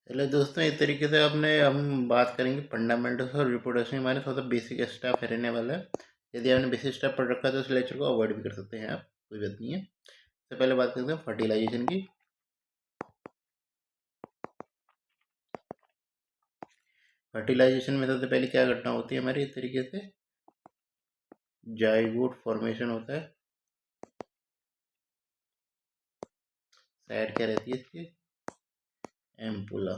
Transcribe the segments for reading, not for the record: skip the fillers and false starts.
Hello दोस्तों, इस तरीके से अपने हम बात करेंगे फंडामेंटल्स और रिप्रोडक्शन के बारे में। थोड़ा बेसिक स्टेप रहने वाला है। यदि आपने बेसिक स्टेप पढ़ रखा है तो उस लेक्चर को अवॉइड भी कर सकते हैं आप, कोई बात नहीं है। सबसे पहले बात करते हैं फर्टिलाइजेशन की। फर्टिलाइजेशन में सबसे पहले क्या घटना होती है हमारी, इस तरीके से जाइगोट फॉर्मेशन होता है। साइड क्या रहती है इसकी, एम्पुला।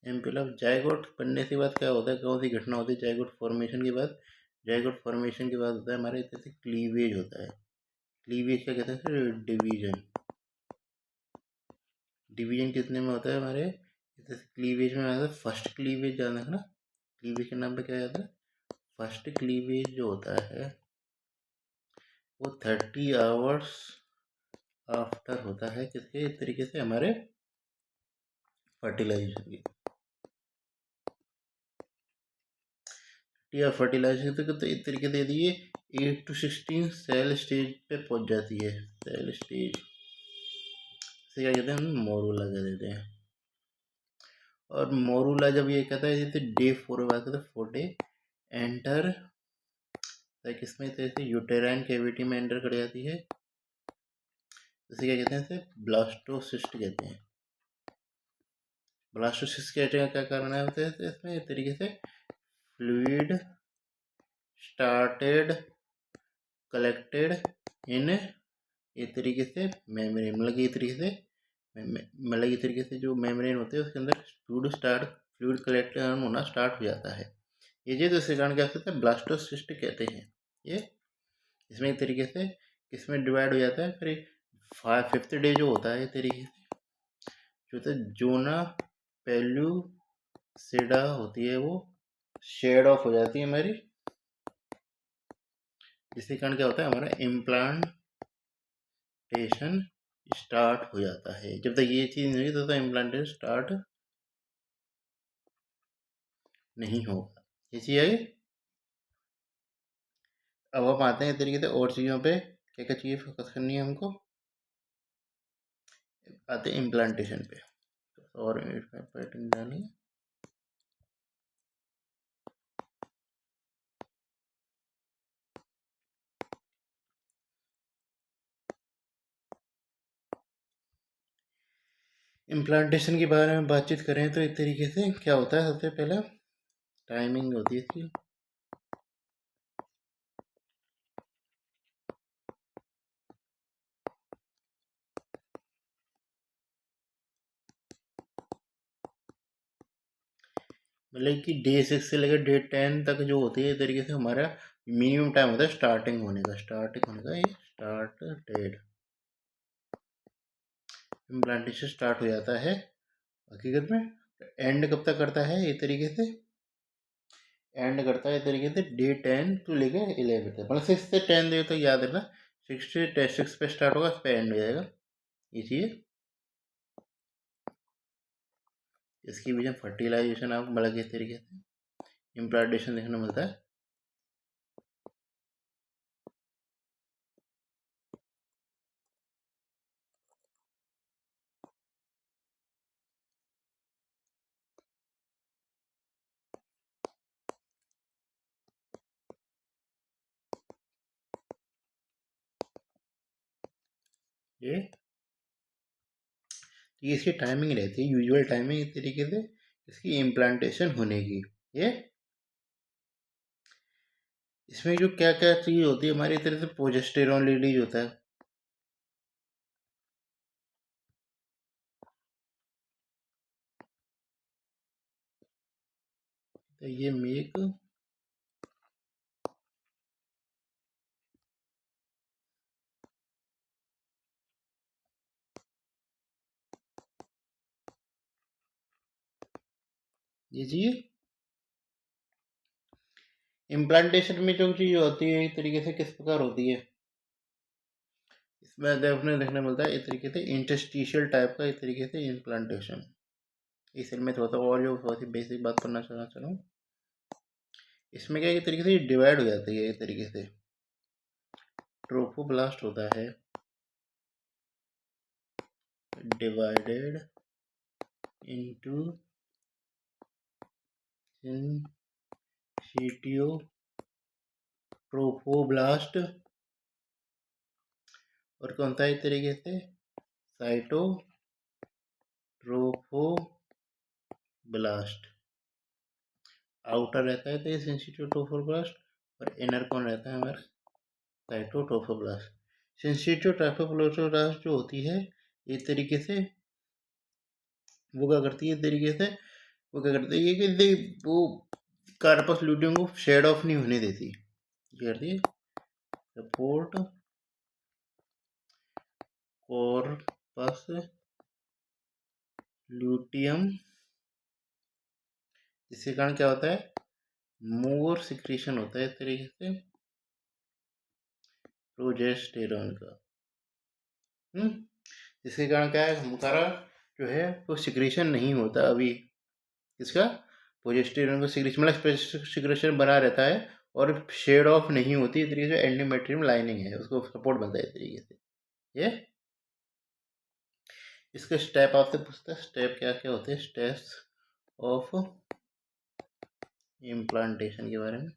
एम्पुला जाइगोट बनने के बाद क्या होता है, कौन सी घटना होती है जाइगोट फॉर्मेशन के बाद? जाइगोट फॉर्मेशन के बाद होता है हमारे जैसे क्लीवेज होता है। क्लीवेज क्या कहते हैं सर? डिवीजन। डिवीजन कितने में होता है हमारे? जैसे क्लीवेज में आता है फर्स्ट क्लीवेज, जाना है ना। क्लीवेज के नाम पे क्या आता है? फर्स्ट क्लीवेज जो होता है वो 30 आवर्स आफ्टर होता है, किसके? इस तरीके से हमारे फर्टिलाइजेशन की। या फर्टिलाइजेशन तो इस तरीके से यदि ये 8 to 16 सेल स्टेज पे पहुंच जाती है, सेल स्टेज से क्या कहते हैं, हम मोरूला कह देते हैं। और मोरूला जब ये कहता है जैसे डे 4 में बात करते हैं, 4 डे एंटर, किसमें? जैसे यूटेराइन कैविटी में एंटर कर जाती है। जैसे क्या कहते हैं, इसे ब्लास्टोसिस्ट कहते हैं। ब्लास्टोसिस्ट कहते हैं, क्या कारण है होते हैं इसमें? इस तरीके से फ्लूइड स्टार्टेड कलेक्टेड इन, इस तरीके से मेम्ब्रेन, मतलब कि इस तरीके से मतलब इस तरीके से जो मेम्ब्रेन होते हैं उसके अंदर फ्लूइड कलेक्ट होना स्टार्ट हो जाता है। ये चीज़ इसके कारण क्या होता है, ब्लास्टोसिस्ट कहते हैं ये। इसमें एक तरीके से किसमें डिवाइड हो जाता है फिर? 5th डे जो होता है, इस तरीके से जो होता है जोना पेल्यूसिडा होती है, वो शेड ऑफ हो जाती है हमारी। जिसके कारण क्या होता है, हमारा इम्प्लांटेशन स्टार्ट हो जाता है। जब तक ये चीज़ नहीं होती तो इम्प्लांटेशन स्टार्ट नहीं होगा। ये चीज़ है। अब हम आते हैं इस तरीके से और चीज़ों पे, क्या क्या चीज़ें फोकस करनी है हमको। आते हैं इम्प्लांटेशन पे, और पैटर्न डालिए। इम्प्लांटेशन के बारे में बातचीत करें तो इस तरीके से क्या होता है, सबसे पहले टाइमिंग होती है इसकी। मतलब कि डे 6 से लेकर डे 10 तक जो होती है, इस तरीके से हमारा मिनिमम टाइम होता है स्टार्टिंग होने का ये स्टार्ट डेट। इम्प्लांटेशन स्टार्ट हो जाता है हकीकत में। एंड कब तक करता है, इस तरीके से एंड करता है इस तरीके से डे 10 टू लेकर 11 तक, मतलब 6 से 10 डे तक, याद रखना। 6 पे स्टार्ट होगा, इस पे एंड हो जाएगा। ये चीज़ इसकी वजह फर्टिलाइजेशन आपको मतलब किस तरीके से इम्प्लांटेशन देखने को मिलता है। ये ये इसकी टाइमिंग रहती है, यूजुअल टाइमिंग इस तरीके से इसकी इम्प्लांटेशन होने की। ये इसमें जो क्या क्या चीज़ होती है हमारी, तरह से प्रोजेस्टेरॉन रिलीज होता है। तो ये मेक, ये चीज़ इम्प्लांटेशन में जो चीज़ होती है, इस तरीके से किस प्रकार होती है, इसमें देखने देखने मिलता है इस तरीके से इंटरस्टिशियल टाइप का, इस तरीके से इम्प्लांटेशन। इस में थोड़ा सा और जो बहुत ही बेसिक बात करना चाहना चाह रहा हूँ, इसमें क्या है, इस तरीके से डिवाइड हो जाती है इस तरीके से। ट्रोफोब्लास्ट होता है डिवाइडेड इनटू सिंसिटियो ट्रोफोब्लास्ट और कौन सा इस तरीके से साइटोट्रोफोब्लास्ट। आउटर रहता है तो ये सिंसिटिव ट्रोफोब्लास्ट और इनर कौन रहता है हमारा साइटोट्रोफोब्लास्ट। सिंसिटिव ट्रोफोब्लास्ट जो होती है इस तरीके से वो क्या करती है, इस तरीके से वो क्या करती है कि वो कार्पस ल्यूटियम को शेड ऑफ नहीं होने देती, क्या करती है सपोर्ट कॉर्पस ल्यूटियम, जिसके कारण क्या होता है मोर सिक्रीशन होता है इस तरीके से प्रोजेस्टेरॉन का। जिसके कारण क्या है हमारा जो है वो सिक्रीशन नहीं होता अभी, इसका प्रोजेस्टेरॉन का सिक्रीशन मतलब सिक्रीशन बना रहता है और शेड ऑफ नहीं होती, इस तरीके से एंडोमेट्रियम लाइनिंग है उसको सपोर्ट बनता है इस तरीके से। ये इसके स्टेप आपसे पूछता है, स्टेप क्या क्या होते हैं, स्टेप्स ऑफ इम्प्लांटेशन के बारे में।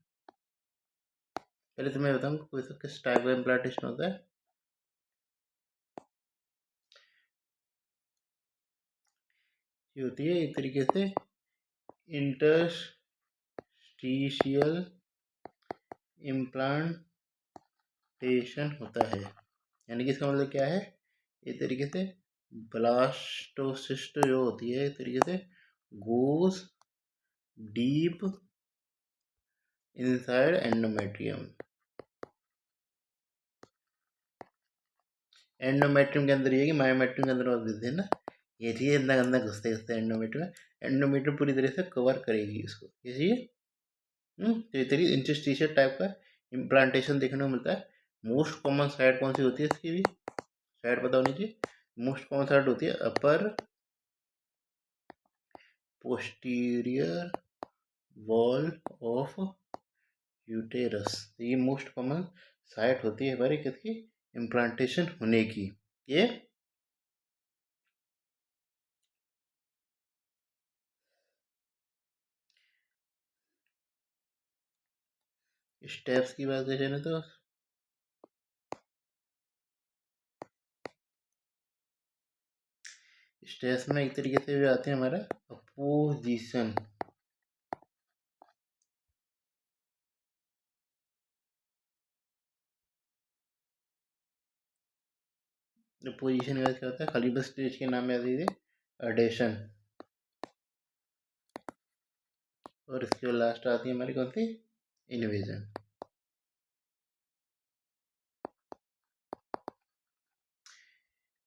पहले तो मैं बताऊँ कोई सा किस टाइप का इम्प्लांटेशन होता है। ये होती है इस तरीके से इंटरस्टिशियल इम्प्लांटेशन होता है, यानी कि इसका मतलब क्या है इस तरीके से ब्लास्टोसिस्ट जो होती है इस तरीके से goes deep inside endometrium. Endometrium के अंदर ये कि मायोमेट्रियम के अंदर और घुस ना, ये चीज़ इतना गंदा घुसते घुसते एंडोमेट्रियम, एंडोमेट्रियम पूरी तरह से कवर करेगी इसको, ये चीज़। तो ये तरीके इंटरस्टिशियल टाइप का इम्प्लांटेशन देखने को मिलता है। मोस्ट कॉमन साइड कौन सी होती है इसकी भी साइड पता होनी चाहिए। मोस्ट कॉमन साइड होती है अपर पोस्टीरियर वॉल ऑफ यूटेरस। ये मोस्ट कॉमन साइट होती है हमारी किसकी इम्प्लांटेशन होने की। ये स्टेप्स की बात करें तो स्टेप्स में एक तरीके से आते हैं हमारा अपोजिशन, पोजीशन के बाद क्या होता है खाली बस स्टेज के नाम में आती है एडेशन, और इसके बाद लास्ट आती है हमारी कौन सी इन्वेजन।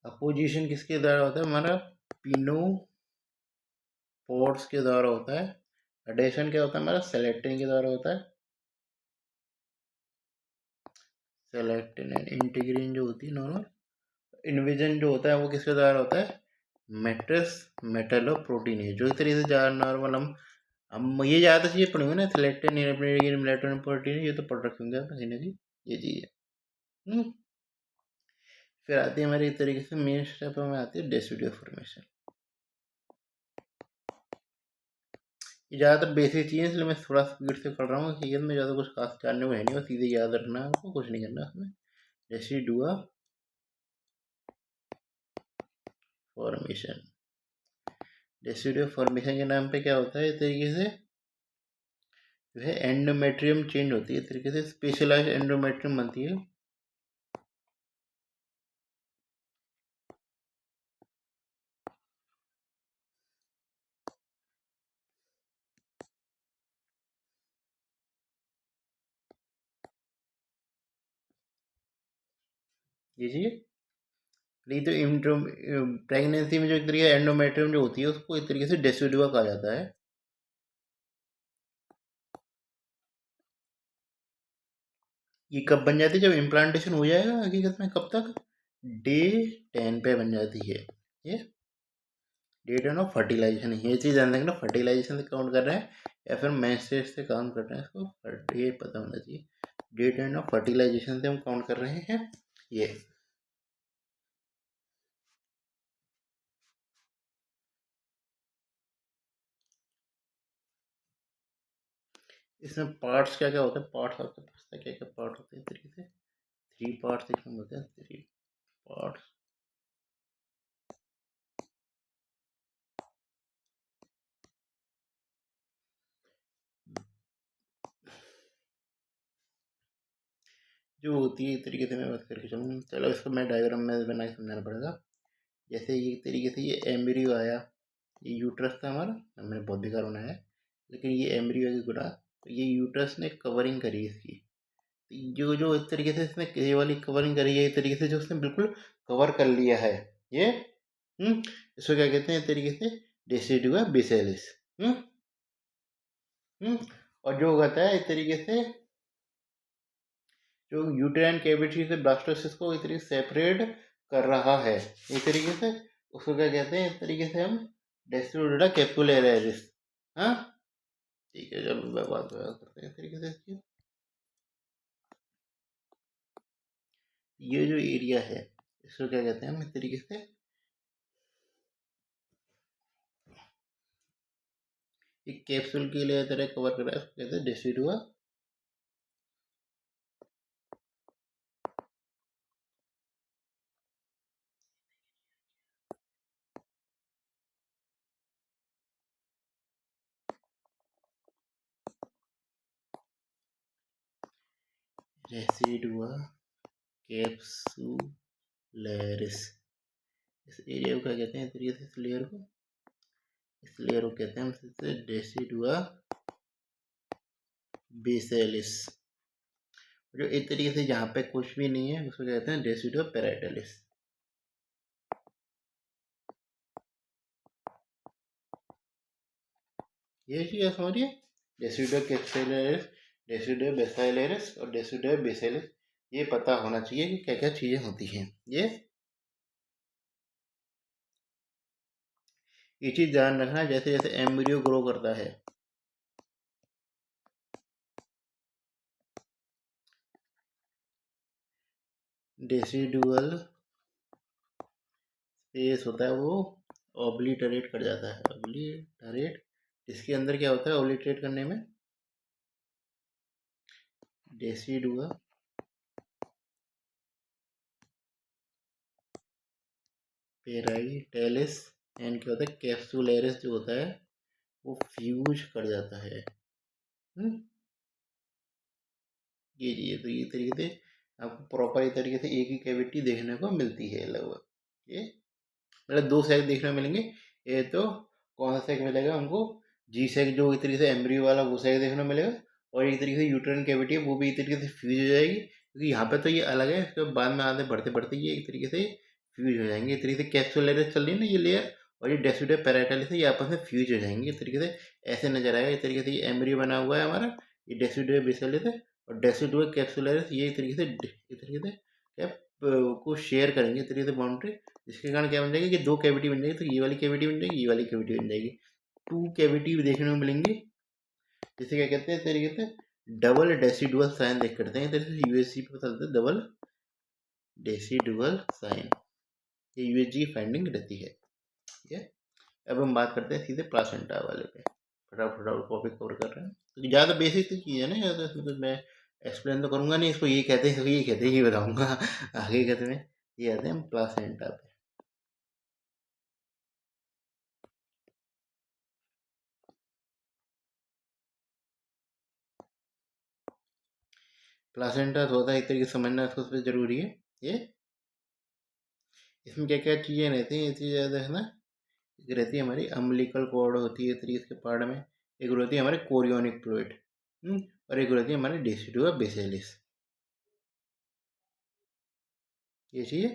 अपोजिशन किसके द्वारा होता है हमारा पिनोपोड्स के द्वारा होता है। एडेशन क्या होता है हमारा सेलेक्टिन के द्वारा होता है। सेलेक्टिन एंड इंटीग्रिन जो होती है नॉर्मल। इन्वेजन जो होता है वो किसके द्वारा होता है मैट्रिक्स मेटलोप्रोटीनेज, जो इस तरीके से ज़्यादा नॉर्मल हम ये ज़्यादा चीज़ें पढ़ेंगे ना सेलेक्टिन मेटलोप्रोटीन, ये तो पढ़ रखे होंगे आप कहीं ना कहीं ये चीज़। फिर आती है हमारी इस तरीके से मेन स्टेप में आती है डेसिडुअल फॉर्मेशन। ये ज़्यादातर बेसिक चीज़ें इसलिए मैं थोड़ा स्पीड से पढ़ रहा हूँ, सीजन में ज़्यादा कुछ खास जानने को है नहीं और सीधे याद रखना है आपको, कुछ नहीं करना उसमें। डेसिडुआ फॉर्मेशन, डेसिडुअल फॉर्मेशन के नाम पे क्या होता है इस तरीके से जो है एंडोमेट्रियम चेंज होती है, इस तरीके से स्पेशलाइज एंडोमेट्रियम बनती है। ये चीज़ नहीं तो प्रेगनेंसी में जो एक तरीके एंडोमेट्रियम जो होती है उसको एक तरीके से डेसिडुआ कहा जाता है। ये कब बन जाती है जब इम्प्लांटेशन हो जाएगा, हकीकत में कब तक डे 10 पे बन जाती है। ये डे 10 ऑफ फर्टिलाइजेशन, ये चीज़ ध्यान रखना फर्टिलाइजेशन से काउंट कर रहे हैं या फिर मेंस्ट्रुएशन से काउंट कर रहे हैं, इसको डे पता होना चाहिए। डेट एंड ऑफ फर्टिलाइजेशन से हम काउंट कर रहे हैं ये। इसमें पार्ट्स क्या क्या होते हैं, पार्ट्स आपको पता है क्या क्या पार्ट होते हैं तरीके से? 3 पार्ट्स इसमें होते हैं, 3 पार्ट्स। जो होती है इस तरीके से मैं बात करके चलूँ, चलो इसको मैं डायग्राम में बना के समझाना पड़ेगा। जैसे ये तरीके से ये एम्ब्रियो आया, ये यूट्रस था हमारा, हमने बहुत बेकार बनाया है, लेकिन ये एम्ब्रियो की गुड़ा, तो ये यूट्रस ने कवरिंग करी इसकी। जो जो इस तरीके से इसने ये वाली कवरिंग करी है, इस तरीके से जो उसने बिल्कुल कवर कर लिया है ये। इसको क्या कहते हैं इस तरीके से? डेसिडुआ बेसिलिस। हम्म हम्म और जो होता है इस तरीके से, जो यूटेराइन कैविटी से ब्लास्टोसिस को इस तरीके से सेपरेट कर रहा है इस तरीके से, उसको क्या कहते हैं इस तरीके से हम? Decidua capsularis. हाँ ठीक है, चलो बात करते हैं इस तरीके से इसकी। ये जो एरिया है इसको क्या कहते हैं हम इस तरीके से? एक कैप्सूल के लिए तरह कवर कर रहा है, इसको कहते हैं डेसिडुआ। Decidua capsularis. इस एरिया को क्या कहते हैं इस तरीके से? इस लेयर को, इस लेयर को कहते हैं हम डेसिडुआ बेसिलिस। जो एक तरीके से जहाँ पे कुछ भी नहीं है उसको कहते हैं डेसिडुआ पेराइटलिस। ये चीज़ समझिए, डेसिडुआ कैप्सुलरिस, डेसिडुआ बेसिलरिस और डेसिडुआ बेसिलिस। ये पता होना चाहिए कि क्या क्या चीज़ें होती हैं ये चीज़ ध्यान रखना। जैसे जैसे एम्ब्रियो ग्रो करता है, डेसिडुअल स्पेस होता है वो ऑब्लिटरेट कर जाता है, ऑब्लिटरेट। इसके अंदर क्या होता है ऑब्लिटरेट करने में? डेसिडुआ पेराइटेलिस एंड क्या होता है कैप्सुलरिस जो होता है वो फ्यूज कर जाता है। हम्म ये तो ये तरीके से आपको प्रॉपर ये तरीके से एक ही कैविटी देखने को मिलती है लगभग। ये मतलब 2 सेक देखने को मिलेंगे। ये तो कौन सा सेक मिलेगा हमको? जी सेक, जो इस तरीके से एम्ब्रियो वाला वो सेक देखने को मिलेगा। और एक तरीके से यूट्राइन कैविटी है वो भी इस तरीके से फ्यूज हो जाएगी, क्योंकि यहाँ पे तो ये अलग है, इसके बाद में आगे बढ़ते बढ़ते ये एक तरीके से फ्यूज हो जाएंगे। इस तरीके से कैप्सुलरिस चल रही है ना ये लेयर, और ये डेसिडुआ पेराइटलिस है, ये आपस में फ्यूज हो जाएंगे इस तरीके से। ऐसे नजर आएगा इस तरीके से, ये एम्ब्रियो बना हुआ है हमारा, ये डेसिडुआ बेसिलिस है, और डेसिडुआ कैप्सुलरिस ये इस तरीके से क्या को शेयर करेंगे इस तरीके से बाउंड्री। जिसके कारण क्या बन जाएगी कि 2 कैविटी बन जाएगी, तो ये वाली कैविटी बन जाएगी, ये वाली कैविटी बन जाएगी। 2 कैविटी देखने को मिलेंगी, जिसे क्या कहते हैं इस तरीके से डबल डेसिडुअल साइन देख करते हैं। इस तरीके से यूएसजी पे पता चलता है डबल डेसिडुअल साइन, ये यूएसजी फाइंडिंग रहती है ये। अब हम बात करते हैं सीधे प्लासेंटा वाले पे, फटाफट फटाफट टॉपिक कवर कर रहे हैं, क्योंकि ज़्यादा बेसिक सी चीज़ है ना, ज़्यादा इसमें कुछ मैं एक्सप्लेन तो करूँगा नहीं, इसको ये कहते हैं, ये कहते हैं, ये बताऊँगा आगे कहते हैं। ये आते हैं प्लासेंटा पे। प्लासेंटा होता है एक तरीके से समझना इसको सबसे ज़रूरी है ये। इसमें क्या क्या चीज़ें रहती हैं, ये चीज़ याद रखना। एक रहती है हमारी अम्बिलिकल कॉर्ड होती है 30 के पार्ट में, एक रहती है हमारे कोरियोनिक फ्लूइड, और एक रहती है हमारी डेसिडुआ बेसिलिस। ये चीज़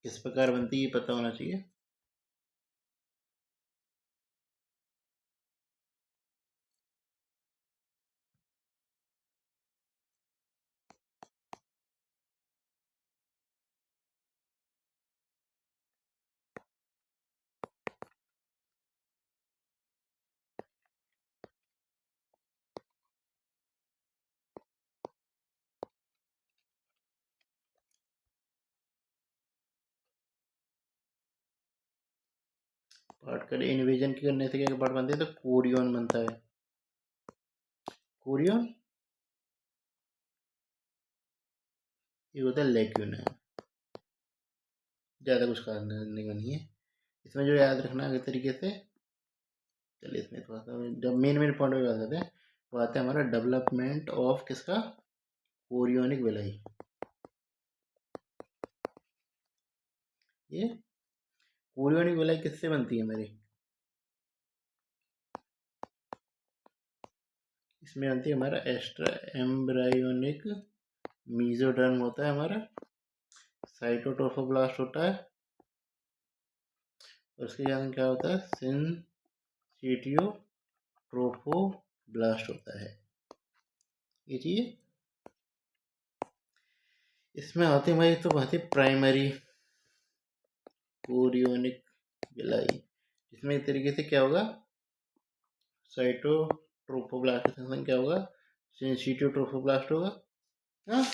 किस प्रकार बनती है ये पता होना चाहिए। पार्ट कर इन्वेजन के करने से क्या पार्ट बनते हैं, तो कोरियन बनता है। कोरियन ये होता है लेक्यून है। ज़्यादा कुछ करने का नहीं है इसमें, जो याद रखना है तरीके से। चलिए इसमें थोड़ा सा जब मेन मेन पॉइंट में बताते हैं, वो आता है हमारा डेवलपमेंट ऑफ किसका, कोरियोनिक विलाई। ये कोरियोनिक विलाई किससे बनती है मेरी, इसमें बनती है हमारा एक्स्ट्रा एम्ब्रायोनिक मीजोडर्म होता है हमारा, साइटोट्रोफोब्लास्ट होता है, और उसके बाद क्या होता है, सिंसिटियोट्रोफोब्लास्ट होता है। ये चीज़ इसमें आती है हमारी, तो बात है प्राइमरी कोरियोनिक विलाई, इसमें एक तरीके से क्या होगा, साइटोट्रोफोब्लास्ट का फंक्शन क्या होगा, सिंसिटियोट्रोफोब्लास्ट होगा। हाँ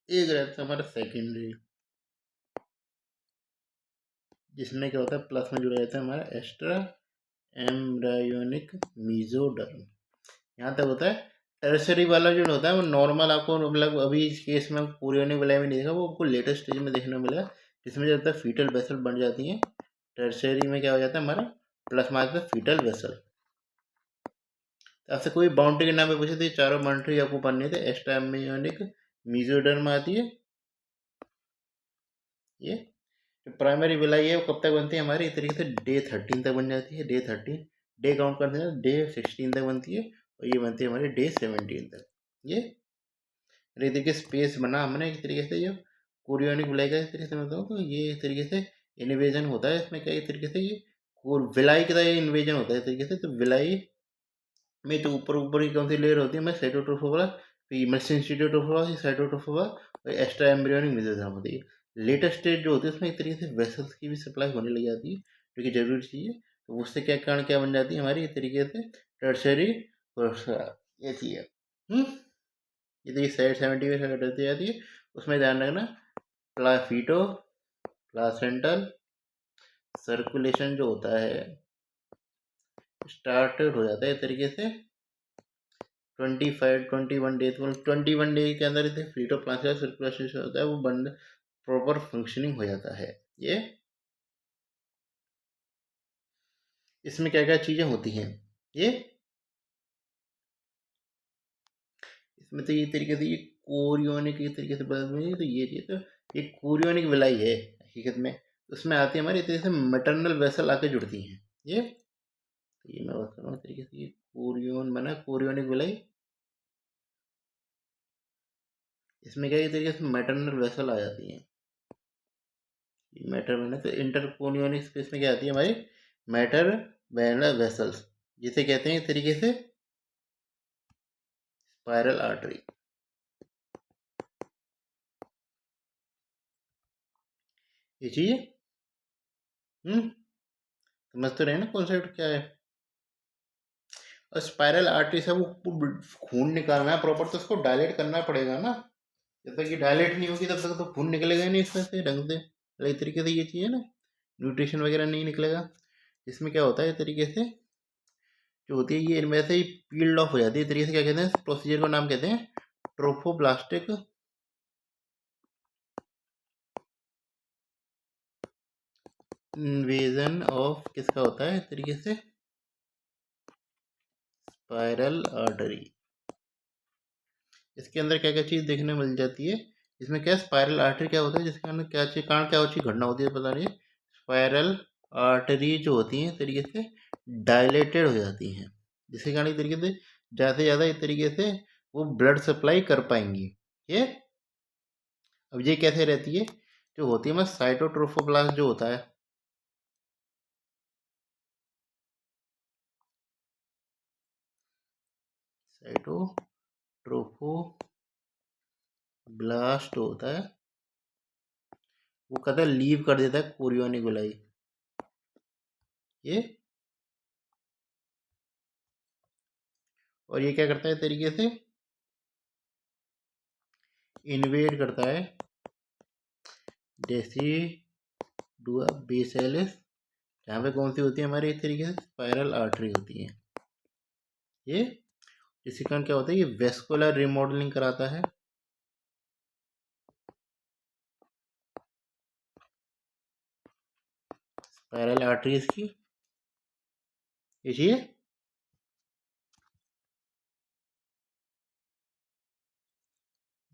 एक रहता है हमारा सेकेंडरी, जिसमें क्या होता है, प्लस में जुड़ा रहता है हमारा एक्स्ट्रा एम्ब्रायोनिक मीजोडर्म। यहाँ तक होता है। टर्सरी वाला जो होता है वो नॉर्मल आपको, मतलब अभी इस केस में कोरियोनिक विलाई में नहीं देखा, वो आपको लेटेस्ट स्टेज में देखने को मिला, जिसमें जो होता है फीटल वेसल बन जाती हैं। टर्सरी में क्या हो जाता है हमारा, प्लस में आता है फीटल वेसल। तो आपसे कोई बाउंड्री के नाम पे पूछे तो ये चारों बाउंड्री आपको पढ़नी थे। एक्स्ट्रा एम्ब्रायोनिक मीजोडर्म आती है ये। जो प्राइमरी विलाई है वो कब तक बनती है हमारी, इस तरीके से डे 13 तक बन जाती है। डे 13 डे काउंट करते हैं, डे 16 तक बनती है, और ये बनती है हमारी डे 17 तक। ये एक तरीके से स्पेस बना हमने एक तरीके से, जो कोरियोनिक विलाई का इस तरीके से बताऊँ तो ये इस तरीके से इन्वेजन होता है इसमें, क्या इस तरीके से ये विलाई की तरह इन्वेजन होता है इस तरीके से। तो विलाई में तो ऊपर ऊपर की कौन सी लेयर होती है, मैं साइटोट्रोफोबा, इंस्टीट्यूटोफोबा, साइटोट्रोफोबा और एक्स्ट्रा एम्ब्रियोनिक मेसोडर्म होती है। लेटेस्ट स्टेज जो होती है उसमें एक तरीके से वेसल्स की भी सप्लाई होने लग जाती है, जो कि जरूरी चीज़ है। तो उससे क्या कारण क्या बन जाती है हमारी, इस तरीके से टर्शरी ये चीज़ है। ये तो ये साइड 70 में कट जाती है। उसमें ध्यान रखना, प्लाफीटो प्लासेंटल सर्कुलेशन जो होता है स्टार्टेड हो जाता है इस तरीके से 21 डेज, मतलब 21 डे के अंदर इसे फ्रीट ऑफ प्लासेंटा सर्कुलेशन होता है, वो बंद प्रॉपर फंक्शनिंग हो जाता है। ये इसमें क्या क्या चीज़ें होती हैं, ये इसमें तो ये तरीके से ये कोरियोनिक के तरीके से बदल में, तो ये चीज़ तो ये कोरियोनिक विलाई है हकीकत में। उसमें आती है हमारी तरीके से मैटरनल वेसल आके जुड़ती हैं। ये तो ये मैं बात कर रहा हूँ तरीके से, ये कोरियोन बना कोरियोनिक विलाई। इसमें क्या ये तरीके से मैटरनल वेसल आ जाती हैं। मैटर में तो इंटरकोनियोनिक स्पेस में क्या आती है हमारी, मैटर वेनल वेसल्स, जिसे कहते हैं एक तरीके से स्पाइरल आर्टरी। ये चीज समझ तो रहे ना कॉन्सेप्ट क्या है। और स्पाइरल आर्टरी से वो खून निकालना है प्रॉपर, तो उसको डायलेट करना पड़ेगा ना। जब तक ये डायलेट नहीं होगी तब तक तो खून निकलेगा ही नहीं इसमें से ढंग से। तो इस तरीके से ये चीज़ है ना, न्यूट्रिशन वगैरह नहीं निकलेगा। इसमें क्या होता है इस तरीके से जो होती है, ये इनमें से ही पील्ड ऑफ हो जाती है इस तरीके से। क्या कहते हैं प्रोसीजर को, नाम कहते हैं ट्रोफोब्लास्टिक इन्वेजन ऑफ, किसका होता है इस तरीके से, स्पाइरल आर्टरी। इसके अंदर क्या क्या चीज़ देखने मिल जाती है, इसमें क्या स्पाइरल आर्टरी क्या होता है, जिसके अंदर क्या चीज़ कारण क्या होती है, घटना होती है पता नहीं। स्पाइरल आर्टरी जो होती है इस तरीके से डायलेटेड हो जाती हैं, जिसके कारण एक तरीके से ज़्यादा से ज़्यादा एक तरीके से वो ब्लड सप्लाई कर पाएंगी। ये अब ये कैसे रहती है, जो होती है मैं साइटोट्रोफोब्लास्ट जो होता है, साइटोट्रोफोब्लास्ट होता है, वो कहता है लीव कर देता है कोरियोनिक विलाई। ये। और ये क्या करता है तरीके से, इन्वेड करता है डेसिडुआ बेसिलस, जहाँ पे कौन सी होती है हमारी, इस तरीके से स्पाइरल आर्टरी होती है ये। इसी कारण क्या होता है, ये वेस्कुलर रिमॉडलिंग कराता है। स्पाइरल आर्टरीज की देखिए,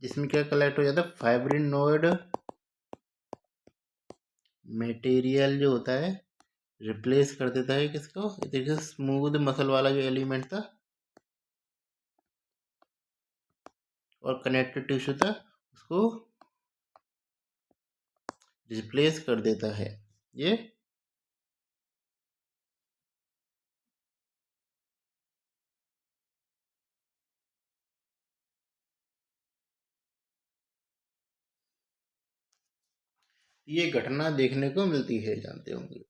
जिसमें क्या कलेक्ट हो जाता है, फाइब्रिनोइड मटेरियल जो होता है, रिप्लेस कर देता है किसको, इस तरीके से स्मूथ मसल वाला जो एलिमेंट था और कनेक्टिव टिश्यू था, उसको रिप्लेस कर देता है ये। ये घटना देखने को मिलती है, जानते होंगे।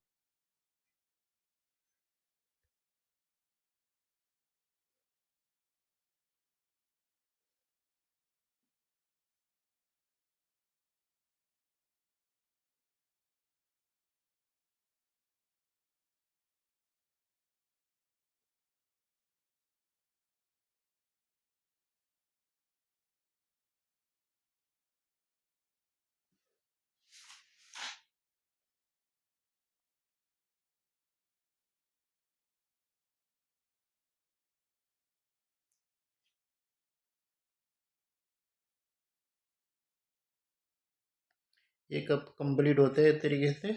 ये कब कंप्लीट होते हैं तरीके से,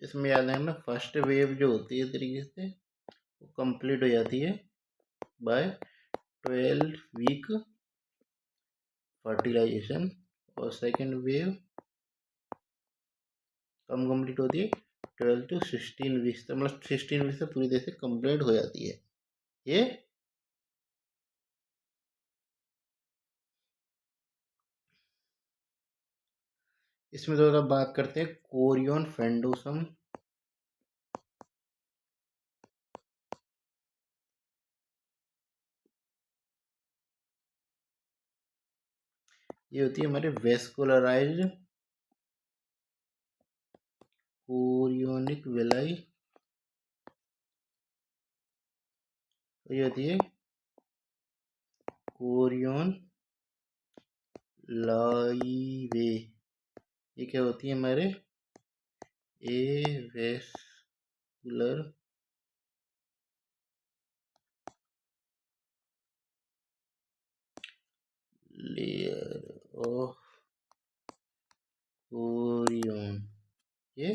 इसमें याद है ना, फर्स्ट वेव जो होती है तरीके से वो कंप्लीट हो जाती है बाय 12 वीक फर्टिलाइजेशन, और सेकंड वेव कम कंप्लीट होती है 12 to 16 वीक, तो मतलब 16 वीक से पूरी तरह से कंप्लीट हो जाती है ये। इसमें थोड़ा बात करते हैं कोरियन फेंडोसम। ये होती है हमारे वेस्कुलराइज्ड कोरियोनिक वेलाई। तो ये होती है कोरियन लाइवे। ये क्या होती है हमारे, ए वेस्कुलर लेयर ऑफ कोरियन ये।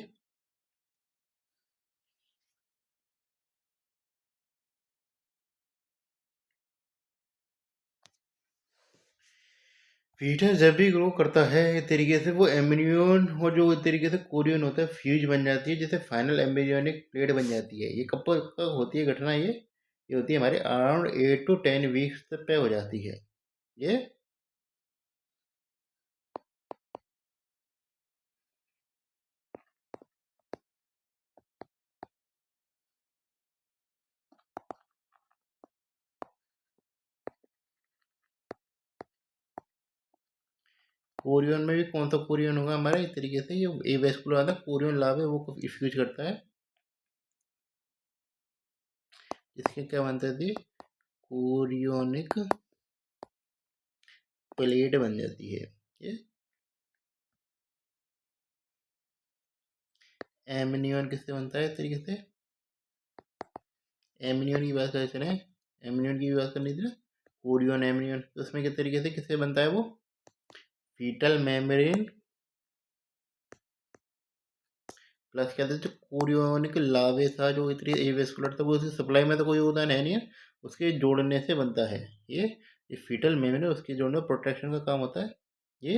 फीटस जब भी ग्रो करता है इस तरीके से, वो एम्ब्रियोन और जो इस तरीके से कोरियन होता है फ्यूज बन जाती है, जैसे फाइनल एम्ब्रियोनिक प्लेट बन जाती है। ये कब होती है घटना, ये होती है हमारे अराउंड 8 to 10 वीक्स पे हो जाती है ये। कोरियन में भी कौन सा कोरियन होगा हमारा, इस तरीके से ये ए वेस्कुलर वाला कोरियन लाव है, वो फ्यूज करता है, इसके क्या बनते थे, कोरियोनिक प्लेट बन जाती है ये। एमनियन किससे बनता है इस तरीके से, एमनियन की बात कर चले, एमनियन की भी बात करनी थी ना, कोरियन एमनियन, तो उसमें किस तरीके से किससे बनता है वो, फीटल मेम्ब्रेन प्लस क्या था, जो कोरियोनिक लावे था, जो इतनी एवेस्कुलर था, वो उसकी सप्लाई में तो कोई योगदान है नहीं है, उसके जोड़ने से बनता है ये फीटल मेम्ब्रेन, उसके जोड़ने प्रोटेक्शन का काम होता है ये।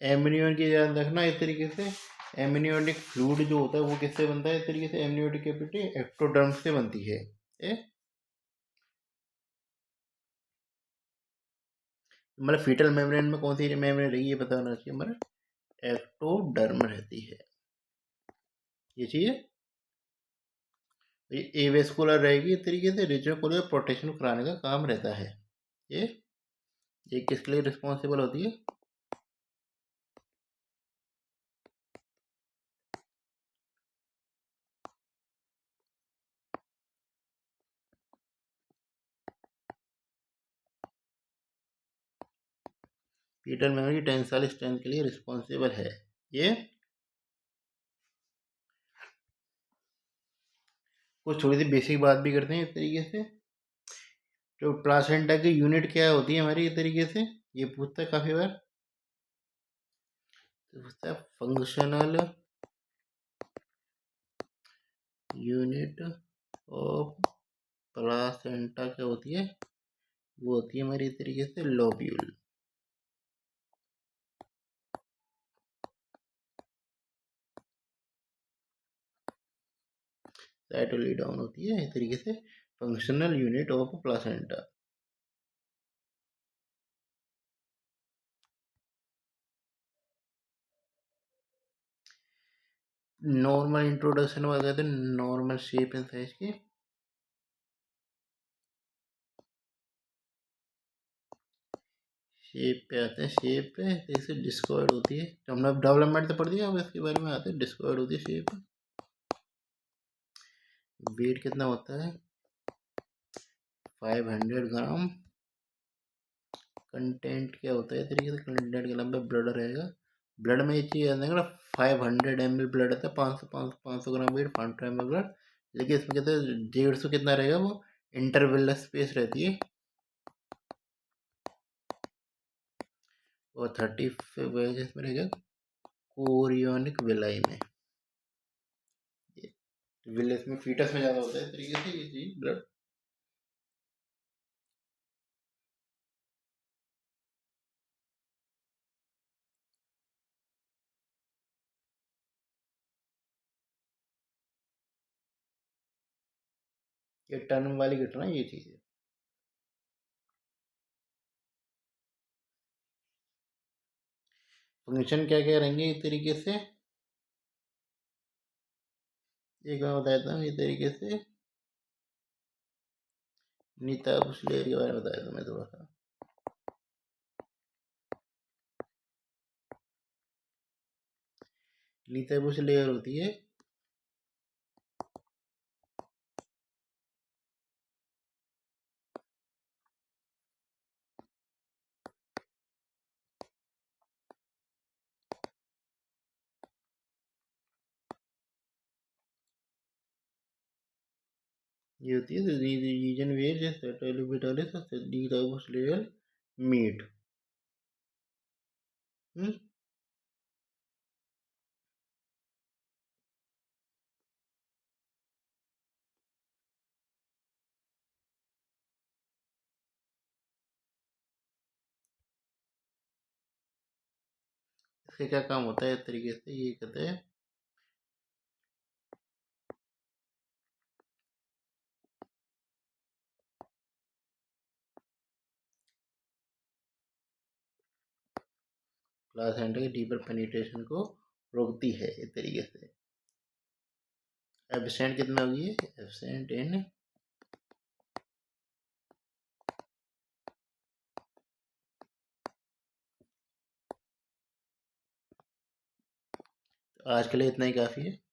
एमनियन की याद रखना इस तरीके से, एमनियोटिक फ्लूइड जो होता है वो किससे बनता है इस तरीके से, एमनियोटिक कैपिटी एक्टोडर्म से बनती है ये। मतलब फीटल मेम्ब्रेन में कौन सी मेम्ब्रेन रहेगी ये पता होना चाहिए हमारा। एक्टोडर्म रहती है ये चीज़। ये एवेस्कुलर रहेगी इस तरीके से, रेटिकुलर प्रोटेक्शन कराने का काम रहता है ये। ये किसके लिए रिस्पॉन्सिबल होती है? फीटल मेमोरी टेंसाइल स्ट्रेंथ के लिए रिस्पॉन्सिबल है ये। कुछ थोड़ी सी बेसिक बात भी करते हैं इस तरीके से। जो प्लासेंटा की यूनिट क्या होती है हमारी, इस तरीके से ये पूछता है काफी बार। तो पूछता है फंक्शनल यूनिट ऑफ प्लासेंटा क्या होती है, वो होती है हमारी इस तरीके से लोब्यूल। सैटोली डाउन होती है इस तरीके से functional unit of placenta. Normal introduction वगैरह थे, नॉर्मल शेप एंड साइज की। शेप पे आते हैं, शेप पे जैसे डिस्कॉर्ड होती है, तो हमने डेवलपमेंट तो पढ़ दिया, अब इसके बारे में आते हैं। डिस्कॉर्ड होती है शेप। वेट कितना होता है? 500 ग्राम। कंटेंट क्या होता है तरीके से? कंटेंट के लंबे ब्लड रहेगा। ब्लड में ये चीज़ याद रखना, 500 ml ब्लड आता है, 500 ग्राम वेट, 500 ml ब्लड। लेकिन इसमें कहते हैं 150 कितना रहेगा, वो इंटरविलस स्पेस रहती है। और 30 वेजेस में रहेगा कोरियोनिक विलाई में। विलेस में, फीटस में ज़्यादा होता है इस तरीके से ये चीज़ ब्लड। ये टर्न वाली घटना ये चीज़ है। फंक्शन क्या क्या रहेंगे इस तरीके से, एक मैं बता देता हूँ इस तरीके से। नीता बुश लेयर के बारे में बताया था मैं थोड़ा सा। नीता बुश लेयर होती है, ये होती है रीजन वेयर जैसे टेलोबिटालिस और नीता बुश लेयर मीट। इसका क्या काम होता है इस तरीके से, ये कहते हैं प्लासेंटा के डीपर पेनिट्रेशन को रोकती है इस तरीके से। एब्सेंट कितना होगी, एब्सेंट इन। आज के लिए इतना ही काफ़ी है।